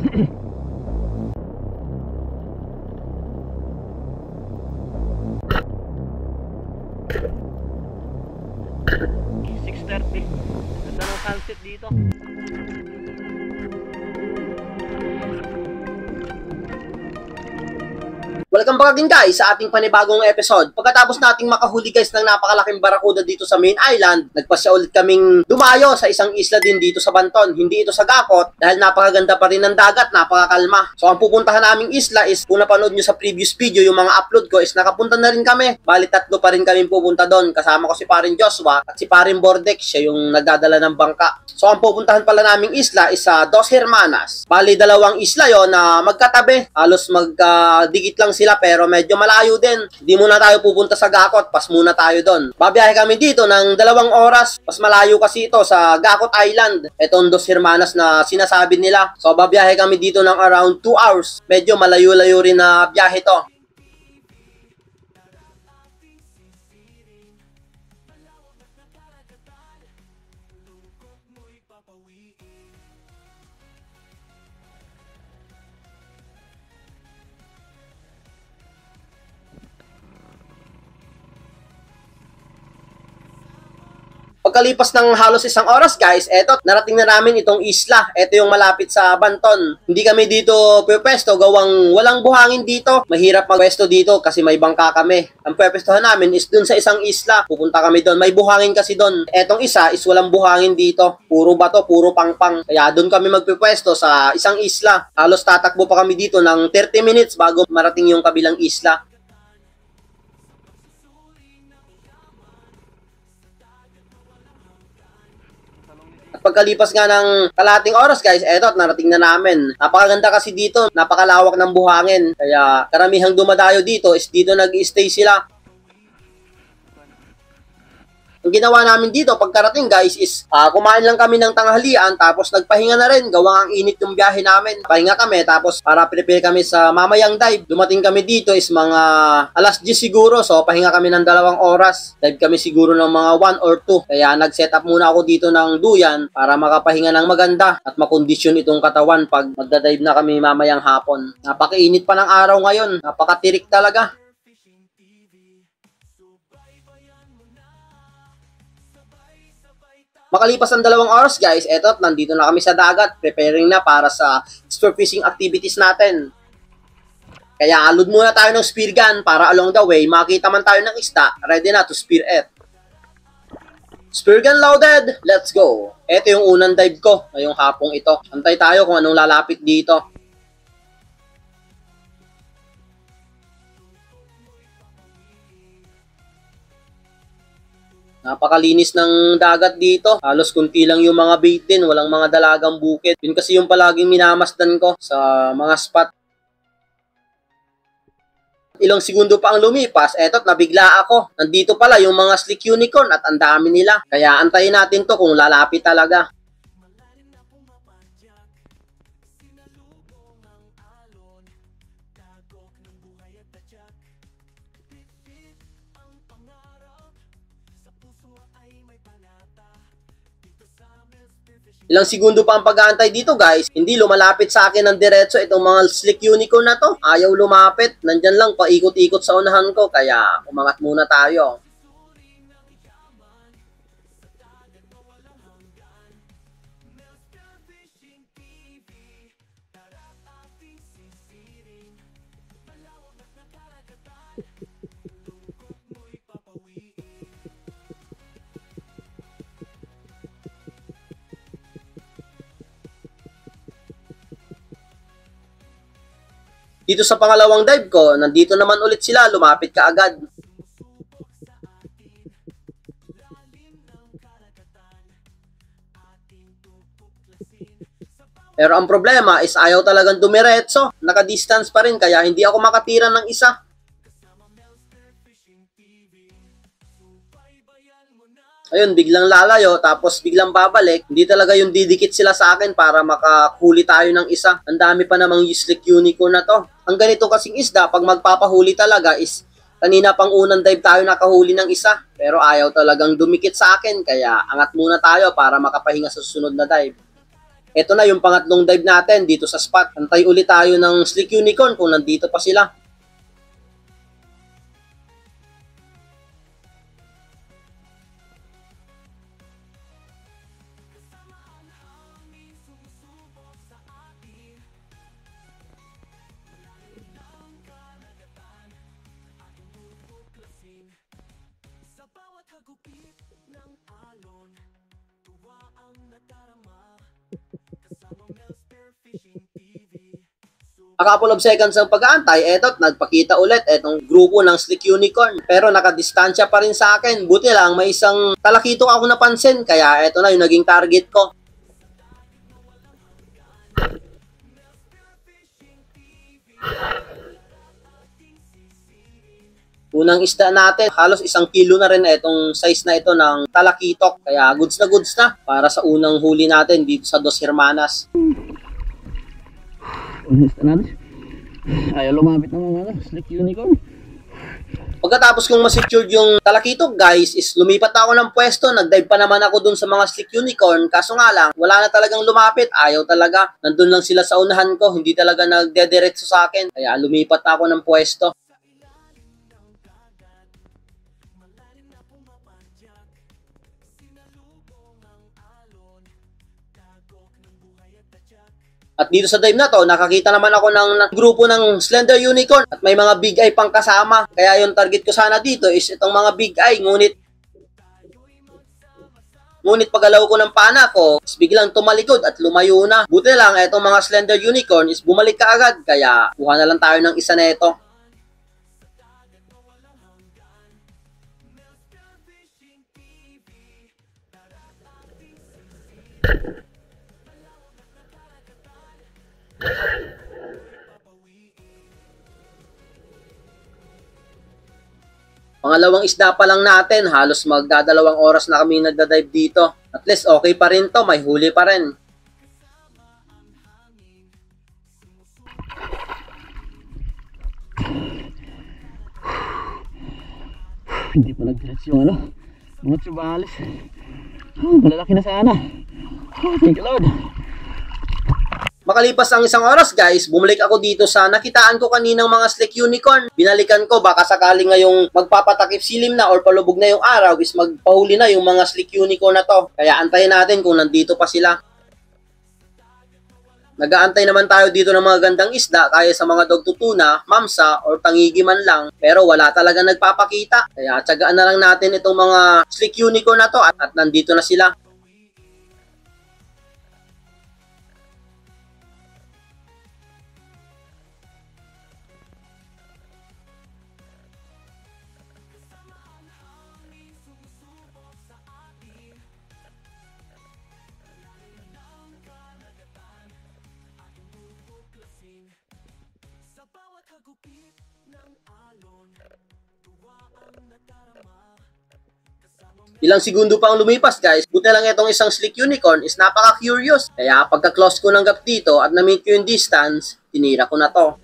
6:30. Ganda ng sunset dito. Welcome back again guys sa ating panibagong episode. Pagkatapos nating makahuli guys ng napakalaking barakuda dito sa main island, nagpasya ulit kaming dumayo sa isang isla din dito sa Banton. Hindi ito sa Gakot dahil napakaganda pa rin ng dagat, napakakalma. So ang pupuntahan naming isla is, kung napanood nyo sa previous video yung mga upload ko, is nakapunta na rin kami. Bali tatlo pa rin kami pupunta doon. Kasama ko si parin Joshua at si parin Bordek, siya yung nagdadala ng bangka. So ang pupuntahan pala naming isla is sa Dos Hermanas. Bali dalawang isla yon na magkatabi. Halos magdikit lang sila pero medyo malayo din. Hindi muna tayo pupunta sa Gakot, pas muna tayo doon. Babiyahe kami dito ng 2 oras. Mas malayo kasi ito sa Gakot Island. Itong Dos Hermanas na sinasabi nila. So babiyahe kami dito ng around 2 hours. Medyo malayo-layo rin na biyahe to. Pagkalipas ng halos 1 oras guys, eto, narating na namin itong isla. Ito yung malapit sa Banton. Hindi kami dito pwesto, gawang walang buhangin dito. Mahirap magpwesto dito kasi may bangka kami. Ang pwestohan namin is dun sa isang isla. Pupunta kami doon. May buhangin kasi doon. Etong isa is walang buhangin dito. Puro bato, puro pangpang. Kaya doon kami magpwesto sa isang isla. Halos tatakbo pa kami dito ng 30 minutes bago marating yung kabilang isla. Pagkalipas nga ng kalahating oras guys, eto, narating na namin. Napakaganda kasi dito, napakalawak ng buhangin. Kaya karamihang dumadayo dito is dito nag-stay sila. Ang ginawa namin dito pagkarating guys is kumain lang kami ng tanghalian tapos nagpahinga na rin. Gawang ang init yung biyahe namin. Pahinga kami tapos para prepare kami sa mamayang dive. Dumating kami dito is mga alas 10 siguro. So pahinga kami ng 2 oras. Dive kami siguro ng mga 1 or 2. Kaya nag-set up muna ako dito ng duyan para makapahinga ng maganda at makondisyon itong katawan pag magdadive na kami mamayang hapon. Napakainit pa ng araw ngayon. Napakatirik talaga. Makalipas ang 2 oras guys, eto, nandito na kami sa dagat, preparing na para sa spearfishing activities natin. Kaya alod muna tayo ng spear gun para along the way, makita man tayo ng isda, ready na to spear it. Spear gun loaded, let's go! Ito yung unang dive ko ngayong hapong ito. Antay tayo kung anong lalapit dito. Napakalinis ng dagat dito. Halos kunti lang yung mga bait din. Walang mga dalagang bukid. Yun kasi yung palaging minamasdan ko sa mga spot. Ilang segundo pa ang lumipas, eto't nabigla ako. Nandito pala yung mga slick unicorn at ang dami nila. Kaya antayin natin to kung lalapit talaga. Ilang segundo pa ang pag-aantay dito guys. Hindi lumalapit sa akin ng diretso itong mga slick unicorn na to. Ayaw lumapit. Nandyan lang paikot-ikot sa unahan ko. Kaya umangat muna tayo. Dito sa pangalawang dive ko, nandito naman ulit sila, lumapit ka agad. Pero ang problema is ayaw talagang dumiretso. Naka-distance pa rin kaya hindi ako makatira ng isa. Ayun, biglang lalayo, tapos biglang babalik. Hindi talaga yung didikit sila sa akin para makahuli tayo ng isa. Ang dami pa namang slick unicorn na to. Ang ganito kasing isda, pag magpapahuli talaga is, kanina pang unang dive tayo nakahuli ng isa. Pero ayaw talagang dumikit sa akin, kaya angat muna tayo para makapahinga sa susunod na dive. Ito na yung pangatlong dive natin dito sa spot. Antay ulit tayo ng Slick Unicorn kung nandito pa sila. A couple of seconds ang pag-aantay, eto't nagpakita ulit etong grupo ng Slick Unicorn. Pero nakadistansya pa rin sa akin. Buti lang may isang talakito ako napansin, kaya eto na yung naging target ko. Unang isda natin, halos 1 kilo na rin itong size na ito ng talakitok. Kaya goods na para sa unang huli natin dito sa Dos Hermanas. Unista natin. Ayaw lumapit ng mga Slick Unicorn. Pagkatapos kong ma-secured yung talakitok guys, is lumipat na ako ng pwesto. Nag-dive pa naman ako dun sa mga Slick Unicorn. Kaso nga lang, wala na talagang lumapit. Ayaw talaga. Nandun lang sila sa unahan ko. Hindi talaga nagdediretso sa akin. Kaya lumipat na ako ng pwesto. At dito sa dive na to, nakakita naman ako ng grupo ng Slender Unicorn at may mga big eye pang kasama. Kaya yung target ko sana dito is itong mga big eye. Ngunit pagalaw ko ng pana ko, is biglang tumalikod at lumayo na. Buti lang, itong mga Slender Unicorn is bumalik kaagad. Kaya kuha na lang tayo ng isa neto. Pangalawang isda pa lang natin, halos magdadalawang oras na kami nagda-dive dito. At least okay pa rin to, may huli pa rin. Hindi pa nag-diretso yung mga tubalis. Malalaki na sana. Thank you Lord. Makalipas ang 1 oras guys, bumalik ako dito sa nakitaan ko kaninang mga Slick Unicorn. Binalikan ko, baka sakaling ngayong magpapatakip silim na or palubog na yung araw is magpahuli na yung mga Slick Unicorn na to. Kaya antayin natin kung nandito pa sila. Nag-aantay naman tayo dito ng mga gandang isda kaya sa mga dogtutuna, mamsa or tangigi man lang. Pero wala talaga nagpapakita. Kaya tsagaan na lang natin itong mga Slick Unicorn na to at nandito na sila. Ilang segundo pa ang lumipas guys, buti lang itong isang Slick Unicorn is napaka-curious. Kaya pagka-close ko ng gap dito at na-meet ko yung distance, tinira ko na to.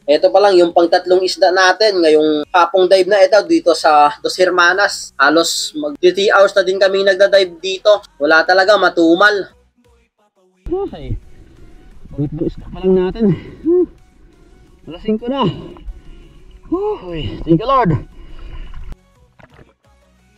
Ito pa lang yung pangtatlong isda natin ngayong hapong dive na ito dito sa Dos Hermanas. Halos mag 3 hours na din kami nagda-dive dito. Wala talaga, matumal. Okay. Ulit isda pa lang natin. Alasing ko na. Thank you Lord.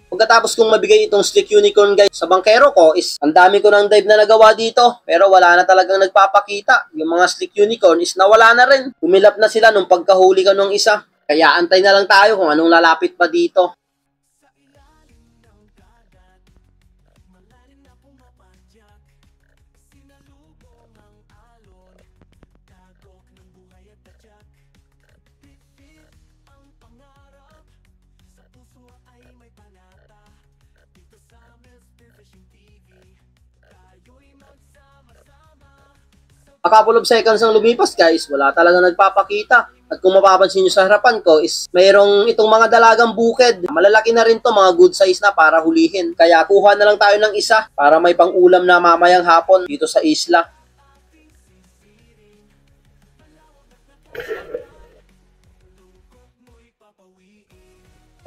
Pagkatapos kong mabigay itong Slick Unicorn guys sa bangkero ko is ang dami ko ng dive na nagawa dito pero wala na talagang nagpapakita. Yung mga Slick Unicorn is nawala na rin. Humilap na sila nung pagkahuli ko nung isa. Kaya antay na lang tayo kung anong lalapit pa dito. A couple of seconds ang lumipas guys, wala talaga nagpapakita. At kung mapapansin nyo sa harapan ko is mayroong itong mga dalagang bukid. Malalaki na rin to, mga good size na para hulihin. Kaya kuha na lang tayo ng isa para may pang-ulam na mamayang hapon dito sa isla.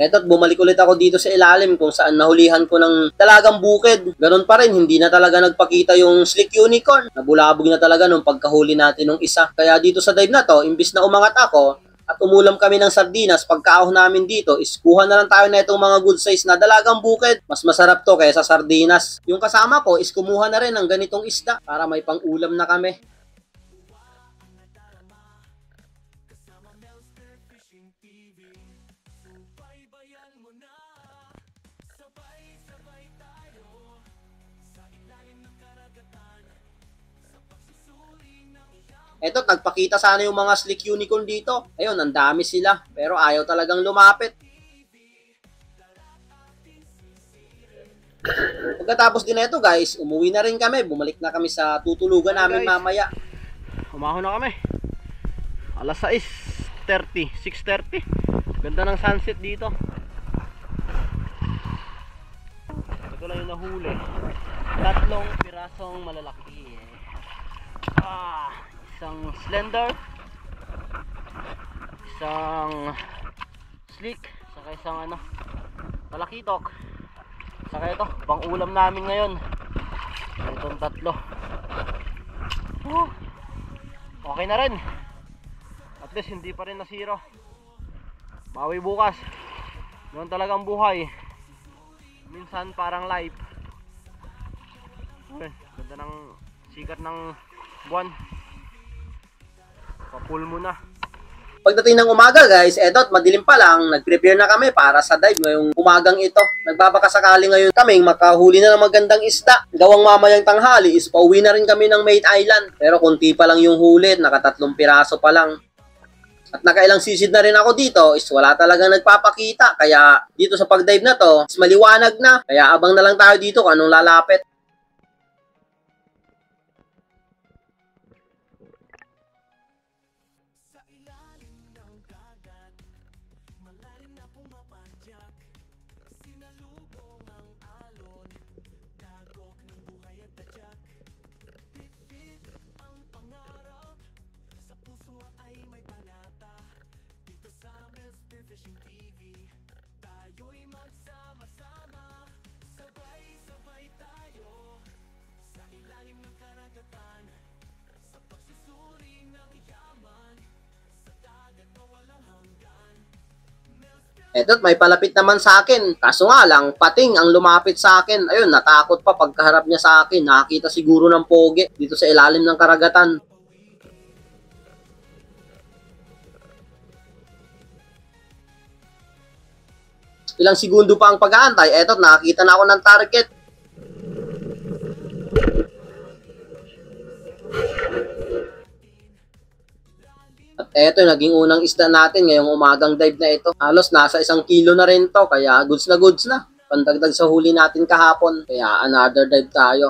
Eto't bumalik ulit ako dito sa ilalim kung saan nahulihan ko ng dalagang bukid. Ganon pa rin, hindi na talaga nagpakita yung slick unicorn. Nabulabog na talaga nung pagkahuli natin ng isa. Kaya dito sa dive na to, imbis na umangat ako at umulam kami ng sardinas, pagkaahon namin dito is kuha na lang tayo na itong mga good size na dalagang bukid. Mas masarap to kaysa sardinas. Yung kasama ko is kumuha na rin ng ganitong isda para may pang-ulam na kami. Eto, nagpakita sana yung mga slick unicorn dito. Ayun, ang dami sila. Pero ayaw talagang lumapit. Pagkatapos din ito guys, umuwi na rin kami. Bumalik na kami sa tutulugan namin mamaya. Umahon na kami. Alas 6:30, 6:30. Ganda ng sunset dito. Ito lang yung nahuli. 3 pirasong malalaki. Isang slender, isang slick, saka isang talakitok. Saka ito, pang ulam namin ngayon. Itong 3. Okay na rin. At least hindi pa rin na zero. Bawi bukas. Noon talagang buhay. Minsan parang life. Ganda ng sikat ng buwan. Papul mo na. Pagdating ng umaga guys, eto madilim pa lang, nag-prepare na kami para sa dive ngayong umagang ito. Nagbabakasakali ngayon kaming makahuli na ng magandang isda. Gawang mamayang tanghali is pauwi na rin kami ng Maid Island. Pero kunti pa lang yung huli, naka 3 piraso pa lang. At nakailang sisid na rin ako dito is wala talagang nagpapakita. Kaya dito sa pag-dive na to, is maliwanag na. Kaya abang na lang tayo dito kung anong lalapit. Eto, may palapit naman sa akin. Kaso nga lang, pating ang lumapit sa akin. Ayun, natakot pa pagkaharap niya sa akin. Nakakita siguro ng pogi dito sa ilalim ng karagatan. Ilang segundo pa ang pag-aantay. Eto, nakakita na ako ng target. At eto, naging unang isda natin ngayong umagang dive na ito. Halos nasa 1 kilo na rin to, kaya goods na goods na. Pandagdag sa huli natin kahapon, kaya another dive tayo.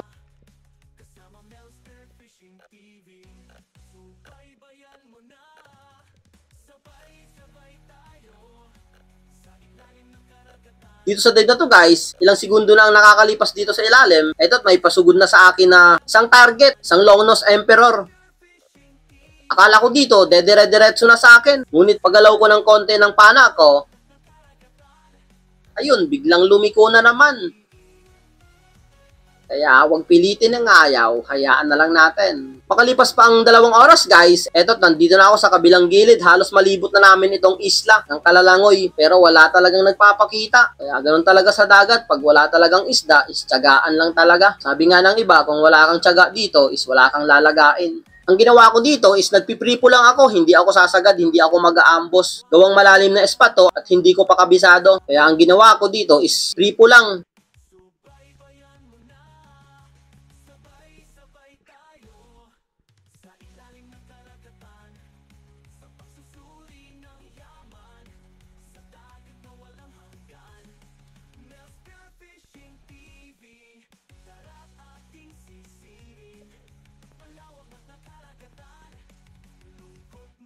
Dito sa dive na to guys, ilang segundo na ang nakakalipas dito sa ilalim. Eto, may pasugod na sa akin na isang target, isang long nose emperor. Akala ko dito, dedire-diretso na sa akin. Ngunit pagalaw ko ng konti ng pana ko, ayun, biglang lumiko na naman. Kaya huwag pilitin ng ayaw, hayaan na lang natin. Makalipas pa ang 2 oras guys, eto, nandito na ako sa kabilang gilid. Halos malibot na namin itong isla ng Kalalangoy, pero wala talagang nagpapakita. Kaya ganun talaga sa dagat, pag wala talagang isda, is tiyagaan lang talaga. Sabi nga ng iba, kung wala kang tiyaga dito, is wala kang lalagain. Ang ginawa ko dito is nagpipripo lang ako, hindi ako sasagad, hindi ako mag-aambos. Gawang malalim na spot to at hindi ko pa kabisado. Kaya ang ginawa ko dito is pripo lang.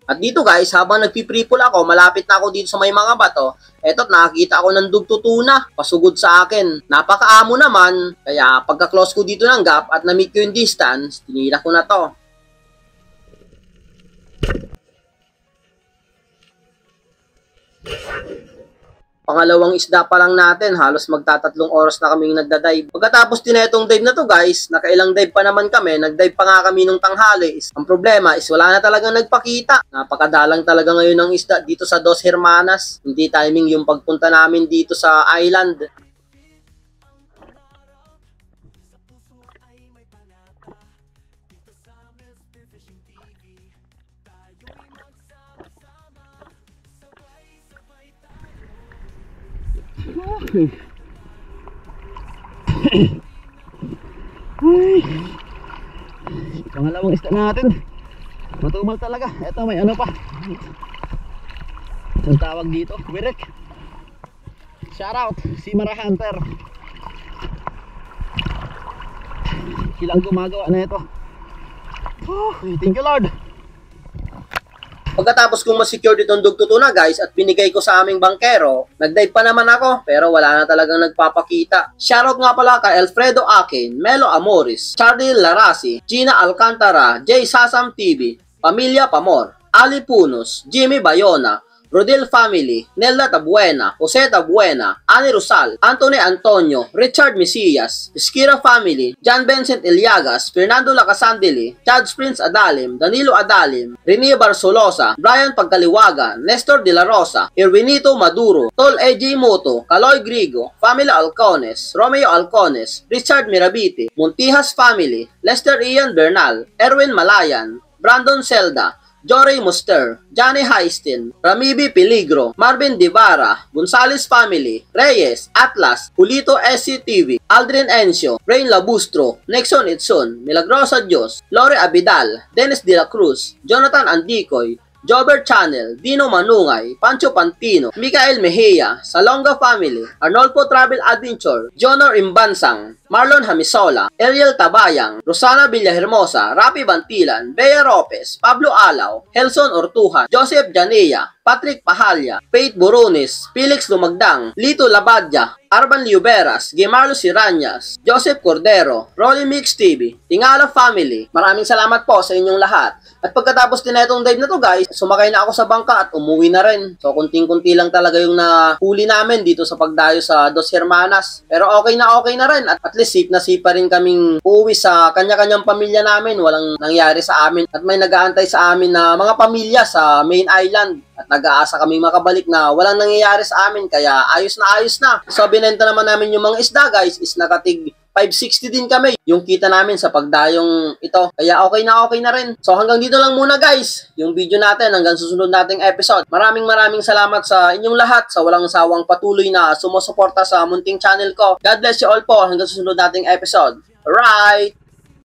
At dito guys, habang nagpipripol ako, malapit na ako dito sa may mga bato, eto, nakakita ako ng dugtutuna, pasugod sa akin. Napakaamo naman, kaya pagka-close ko dito ng gap at na-meet ko yung distance, tinila ko na to. Pangalawang isda pa lang natin, halos magtatatlong oras na kaming nagda-dive. Pagkatapos din itong dive na to guys, nakailang dive pa naman kami, nag-dive pa nga kami nung tanghali. Ang problema is wala na talagang nagpakita. Napakadalang talaga ngayon ng isda dito sa Dos Hermanas. Hindi timing yung pagpunta namin dito sa island. Pangalawang isda natin. Matumal talaga. Eto may ano pa. Ang tawag dito, wirek. Shoutout si Mara Hunter. Silang gumagawa na ito. Thank you Lord. Pagkatapos kong ma-secure itong dugtutuna guys at binigay ko sa aming bangkero, nag-dive pa naman ako pero wala na talagang nagpapakita. Shoutout nga pala kay Alfredo Akin, Melo Amoris, Charlie Larasi, Gina Alcantara, J. Sasam TV, Pamilya Pamor, Ali Punos, Jimmy Bayona, Rodel Family, Nelda Tabuena, Jose Tabuena, Ani Rosal, Anthony Antonio, Richard Mesias, Esquira Family, John Vincent Iliagas, Fernando Lacasandili, Chad Prince Adalim, Danilo Adalim, Rene Barsolosa, Brian Pagkaliwaga, Nestor De La Rosa, Irwinito Maduro, Tol AJ Moto, Caloy Grigo, Family Alcones, Romeo Alcones, Richard Mirabiti, Montijas Family, Lester Ian Bernal, Erwin Malayan, Brandon Zelda, Jory Muster, Johnny Heistin, Ramibi Peligro, Marvin Divara, Gonzales Family, Reyes, Atlas, Julito SCTV, Aldrin Encio, Rain Labustro, Nexon Itson, Milagrosa Dios, Lore Abidal, Dennis De La Cruz, Jonathan Andicoy, Jobber Channel, Dino Manungay, Pancho Pantino, Mikael Mejia, Salonga Family, Arnolfo Travel Adventure, Jonor Imbansang, Marlon Hamisola, Ariel Tabayang, Rosana Villahermosa, Rapi Bantilan, Bea Ropez, Pablo Alaw, Helson Ortuja, Joseph Janea, Patrick Pahalya, Faith Burunis, Felix Lumagdang, Lito Labadya, Arban Liuberas, Gemarlo Siranyas, Joseph Cordero, Rolly Mix TV, Tingala Family. Maraming salamat po sa inyong lahat. At pagkatapos din na itong dive na to guys, sumakay na ako sa bangka at umuwi na rin. So kunting-kunti lang talaga yung nahuli namin dito sa pagdayo sa Dos Hermanas. Pero okay na rin at least safe na safe pa rin kaming uuwi sa kanya-kanyang pamilya namin. Walang nangyari sa amin at may nag-aantay sa amin na mga pamilya sa main island. At nag-aasa kaming makabalik na walang nangyayari sa amin kaya ayos na. So binenta naman namin yung mga isda guys is nakatig 560 din kami yung kita namin sa pagdayong ito. Kaya okay na rin. So hanggang dito lang muna guys yung video natin hanggang susunod nating episode. Maraming salamat sa inyong lahat sa walang sawang patuloy na sumusuporta sa munting channel ko. God bless you all po hanggang susunod nating episode. Alright!